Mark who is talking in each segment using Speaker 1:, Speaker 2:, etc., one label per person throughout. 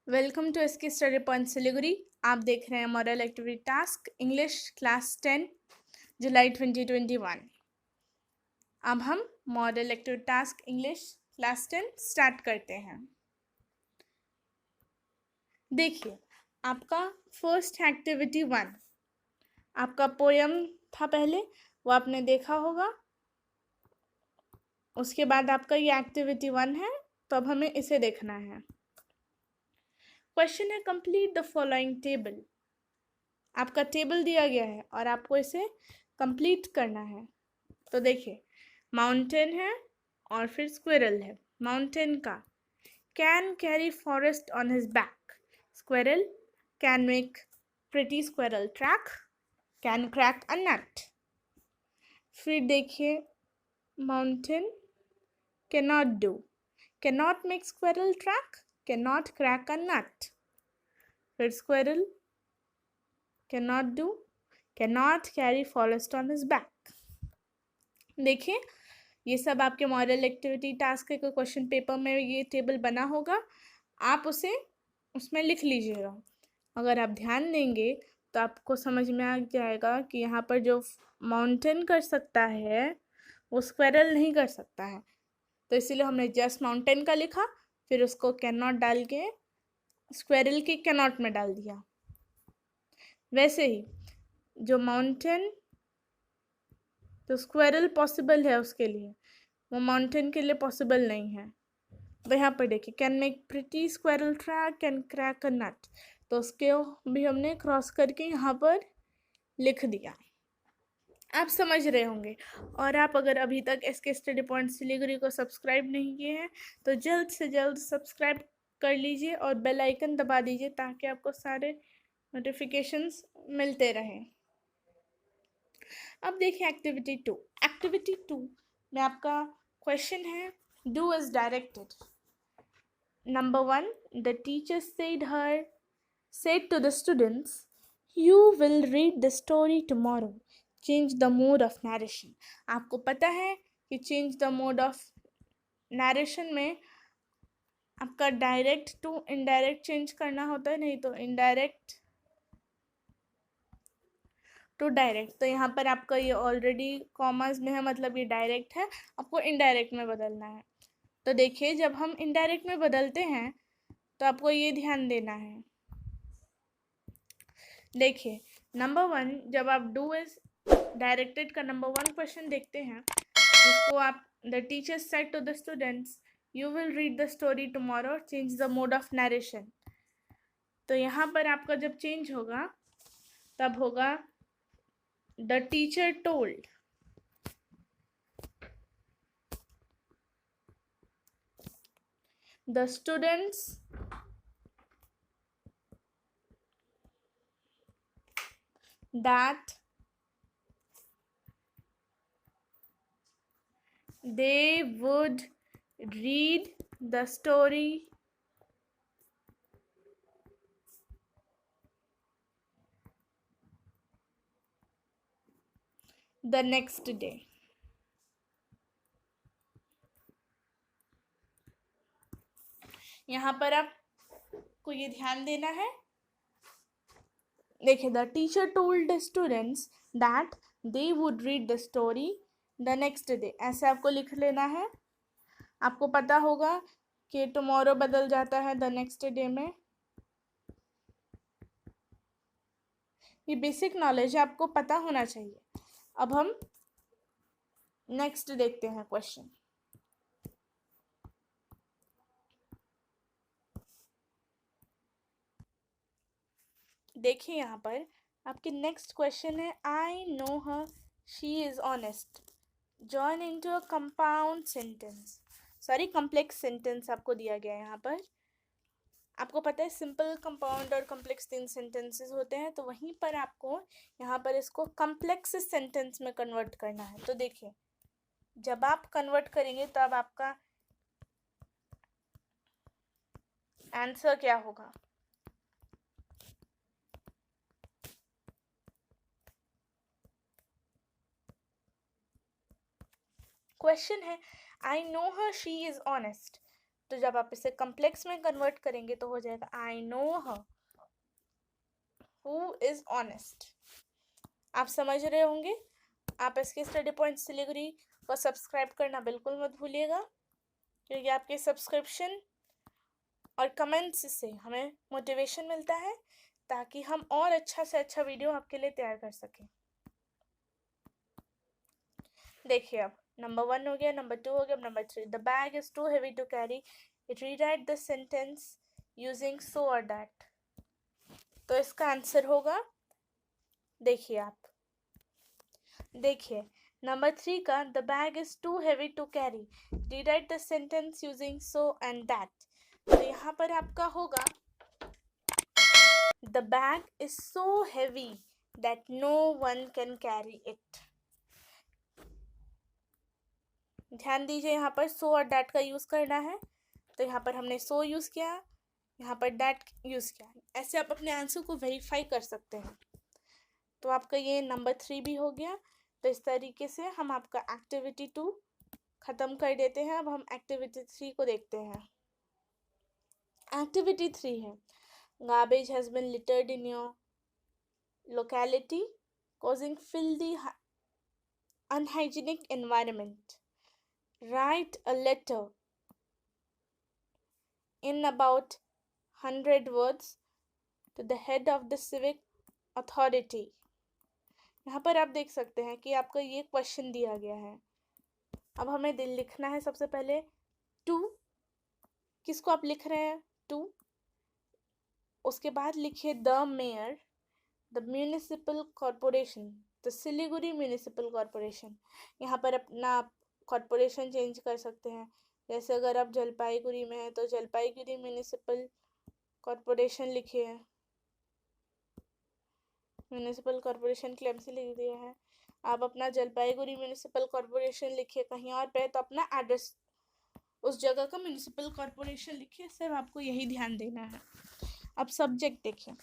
Speaker 1: Welcome to SK study point Siliguri. आप देख रहे हैं model activity task English class 10 July 2021। अब हम model activity task English class 10 start करते हैं। देखिए, आपका फर्स्ट एक्टिविटी 1 आपका पोयम था, पहले वो आपने देखा होगा। उसके बाद आपका ये एक्टिविटी 1 है, तो अब हमें इसे देखना है। क्वेश्चन है कंप्लीट द फॉलोइंग टेबल। आपका टेबल दिया गया है और आपको इसे कंप्लीट करना है। तो देखिए, माउंटेन है और फिर स्क्विरल है। माउंटेन का can carry forest on his back, squirrel can make pretty squirrel track, can crack a nut. फिर देखिए, mountain cannot do, cannot make squirrel track, cannot crack a nut। फिर squirrel cannot do, cannot carry forest on his back। देखिए, ये सब आपके model activity task के question paper में ये टेबल बना होगा, आप उसे उसमें लिख लीजिएगा। अगर आप ध्यान देंगे तो आपको समझ में आ जाएगा कि यहाँ पर जो माउंटेन कर सकता है वो स्क्वेरल नहीं कर सकता है, तो इसीलिए हमने जस्ट माउंटेन का लिखा, फिर उसको कैन नॉट डाल के स्क्वेरल के कैन नॉट में डाल दिया। वैसे ही जो माउंटेन, तो स्क्वेरल पॉसिबल है उसके लिए, वो माउंटेन के लिए पॉसिबल नहीं है। तो यहाँ पर देखिए, can make pretty squirrel track, can crack a nut, तो उसके भी हमने क्रॉस करके यहाँ पर लिख दिया। आप समझ रहे होंगे। और आप अगर अभी तक एसके स्टडी पॉइंट सिलीगुड़ी को सब्सक्राइब नहीं किए हैं तो जल्द से जल्द सब्सक्राइब कर लीजिए और बेल आइकन दबा दीजिए ताकि आपको सारे नोटिफिकेशंस मिलते रहें। अब देखिए एक्टिविटी 2। एक्टिविटी 2 में आपका क्वेश्चन है do as directed. Number 1, the teacher said to the students, you will read the story tomorrow. Change the mode of narration. आपको पता है कि change the mode of narration में आपका डायरेक्ट टू इनडायरेक्ट चेंज करना होता है, नहीं तो इनडायरेक्ट टू डायरेक्ट। तो यहाँ पर आपका ये ऑलरेडी कॉमर्स में है, मतलब ये डायरेक्ट है, आपको इनडायरेक्ट में बदलना है। तो देखिए, जब हम इनडायरेक्ट में बदलते हैं तो आपको ये ध्यान देना है। देखिए, नंबर 1, जब आप डू इज डायरेक्टेड का नंबर 1 क्वेश्चन देखते हैं, जिसको आप the teacher said to the students you will read the story tomorrow, change the mode of narration. तो यहाँ पर आपका जब चेंज होगा तब होगा the teacher told. The students that they would read the story the next day। यहाँ पर आपको ये ध्यान देना है। देखिए, the teacher told the students that they would read the story the next day, ऐसे आपको लिख लेना है। आपको पता होगा कि टुमारो बदल जाता है द नेक्स्ट डे में, ये बेसिक नॉलेज है, आपको पता होना चाहिए। अब हम नेक्स्ट देखते हैं क्वेश्चन। देखिए, यहाँ पर आपकी नेक्स्ट क्वेश्चन है I know her she is honest, join into a compound sentence, sorry complex sentence आपको दिया गया है। यहाँ पर आपको पता है सिंपल, कंपाउंड और कॉम्प्लेक्स 3 सेंटेंसेस होते हैं, तो वहीं पर आपको यहाँ पर इसको कॉम्प्लेक्स सेंटेंस में कन्वर्ट करना है। तो देखिए, जब आप कन्वर्ट करेंगे तब आपका आंसर क्या होगा। क्वेश्चन है I know her she is honest, तो जब आप इसे कम्प्लेक्स में कन्वर्ट करेंगे तो हो जाएगा I know her who is honest. आप समझ रहे होंगे। आप इसके स्टडी पॉइंट सिलीगुड़ी को सब्सक्राइब करना बिल्कुल मत भूलिएगा, क्योंकि आपके सब्सक्रिप्शन और कमेंट्स से हमें मोटिवेशन मिलता है ताकि हम और अच्छा से अच्छा वीडियो आपके लिए तैयार कर सकें। देखिए अब नंबर 1 हो गया, नंबर 2 हो गया, number 3 the bag is too heavy to carry it rewrite the sentence using so और दैट। तो इसका आंसर होगा, देखिए आप देखिए नंबर 3 का the bag is too heavy to carry rewrite the sentence using so and that. तो यहाँ पर आपका होगा the bag is so heavy that no one can carry it. ध्यान दीजिए, यहाँ पर सो और दैट का यूज़ करना है, तो यहाँ पर हमने सो यूज़ किया, यहाँ पर दैट यूज़ किया। ऐसे आप अपने आंसर को वेरीफाई कर सकते हैं। तो आपका ये नंबर 3 भी हो गया। तो इस तरीके से हम आपका एक्टिविटी 2 ख़त्म कर देते हैं। अब हम एक्टिविटी 3 को देखते हैं। एक्टिविटी 3 है garbage has been littered in your locality causing filthy unhygienic environment. Write a letter in about 100 words to the head of the civic authority. यहाँ पर आप देख सकते हैं कि आपका ये क्वेश्चन दिया गया है। अब हमें लिखना है सबसे पहले टू, किसको आप लिख रहे हैं टू, उसके बाद लिखिए the mayor, the municipal corporation, the Siliguri municipal corporation. यहाँ पर अपना आप कॉरपोरेशन चेंज कर सकते हैं। जैसे अगर आप जलपाईगुड़ी में हैं तो जलपाईगुड़ी म्यूनिसिपल कॉरपोरेशन लिखिए, म्यूनिसिपल कॉरपोरेशन क्लेमसी लिख दिया है। आप अपना जलपाईगुड़ी म्यूनिसिपल कॉरपोरेशन लिखिए कहीं और पे, तो अपना एड्रेस उस जगह का म्यूनिसिपल कॉरपोरेशन लिखिए। सिर्फ आपको यही ध्यान देना है। अब सब्जेक्ट देखिए,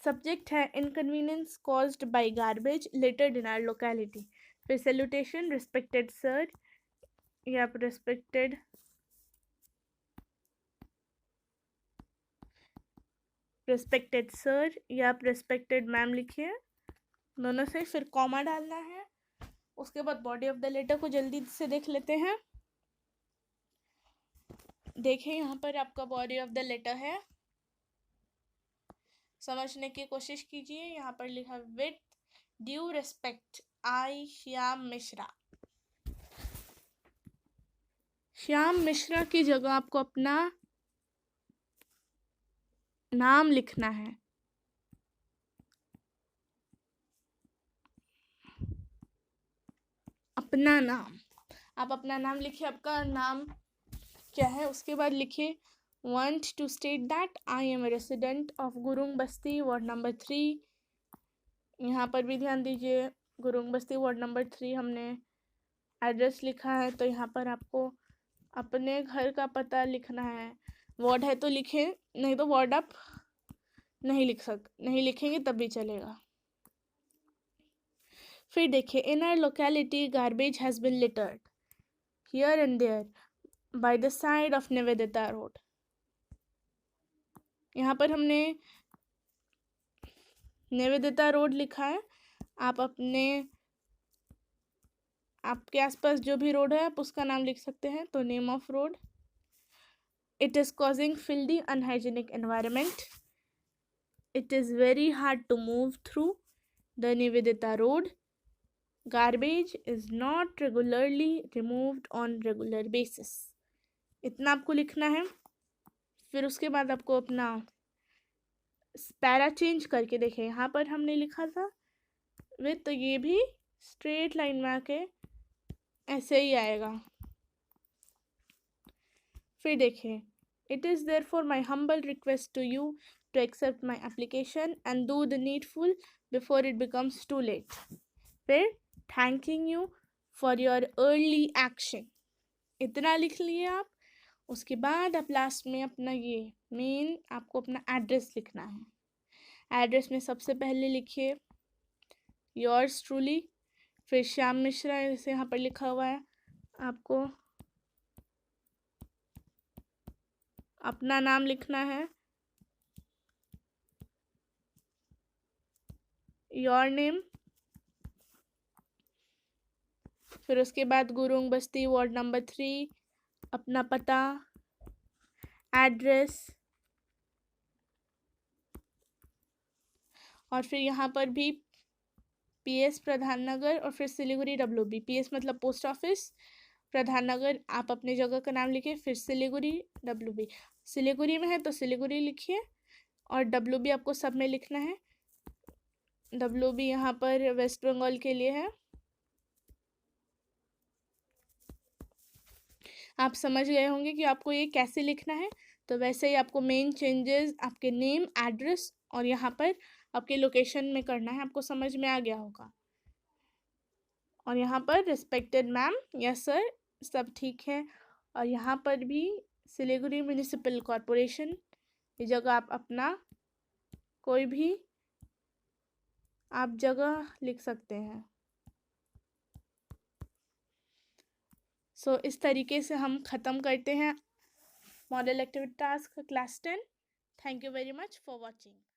Speaker 1: सब्जेक्ट है inconvenience caused by garbage littered in our locality. फिर सैल्यूटेशन रिस्पेक्टेड सर, या आप रिस्पेक्टेड सर या आप रिस्पेक्टेड मैम लिखिए, दोनों से। फिर कॉमा डालना है। उसके बाद बॉडी ऑफ द लेटर को जल्दी से देख लेते हैं। देखिए यहाँ पर आपका बॉडी ऑफ द लेटर है, समझने की कोशिश कीजिए। यहाँ पर लिखा with due respect I Shyam Mishra. Shyam Mishra की जगह आपको अपना नाम लिखना है। अपना नाम, आप अपना नाम लिखिए, आपका नाम क्या है। उसके बाद लिखिए want to state that I am a resident of Gurung Basti ward number 3। यहाँ पर भी ध्यान दीजिए, गुरुंग बस्ती वार्ड नंबर 3 हमने एड्रेस लिखा है, तो यहाँ पर आपको अपने घर का पता लिखना है। वार्ड है तो लिखें, नहीं तो वार्ड आप नहीं लिखेंगे तब भी चलेगा। फिर देखिए in our locality garbage has been littered here and there by the side of Nivedita road. यहाँ पर हमने निवेदिता रोड लिखा है। आप आपके आसपास जो भी रोड है आप उसका नाम लिख सकते हैं। तो name of road, it is causing filthy unhygienic environment, it is very hard to move through the Nivedita road, garbage is not regularly removed on regular basis. इतना आपको लिखना है। फिर उसके बाद आपको अपना पैरा चेंज करके देखिए, यहाँ पर हमने लिखा था विथ, तो ये भी स्ट्रेट लाइन में आके ऐसे ही आएगा। फिर देखिए it is therefore my humble request to you to accept my application and do the needful before it becomes too late. फिर thanking you for your early action, इतना लिख लिए आप। उसके बाद आप लास्ट में अपना ये मेन आपको अपना एड्रेस लिखना है। एड्रेस में सबसे पहले लिखिए योर्स ट्रूली, फिर श्याम मिश्रा जैसे यहाँ पर लिखा हुआ है, आपको अपना नाम लिखना है, योर नेम, फिर उसके बाद गुरुंग बस्ती वार्ड नंबर 3, अपना पता, एड्रेस, और फिर यहाँ पर भी PS प्रधान नगर और फिर सिलीगुड़ी WB। PS मतलब पोस्ट ऑफिस, प्रधान नगर आप अपने जगह का नाम लिखिए, फिर सिलीगुड़ी WB। सिलीगुड़ी में है तो सिलीगुड़ी लिखिए और WB आपको सब में लिखना है। WB यहाँ पर वेस्ट बंगाल के लिए है। आप समझ गए होंगे कि आपको ये कैसे लिखना है। तो वैसे ही आपको मेन चेंजेस आपके नेम, एड्रेस और यहाँ पर आपके लोकेशन में करना है। आपको समझ में आ गया होगा। और यहाँ पर रिस्पेक्टेड मैम, यस सर, सब ठीक है। और यहाँ पर भी सिलीगुड़ी म्यूनिसिपल कॉरपोरेशन, ये जगह आप अपना कोई भी आप जगह लिख सकते हैं। सो इस तरीके से हम ख़त्म करते हैं model activity task class 10। Thank you very much for watching.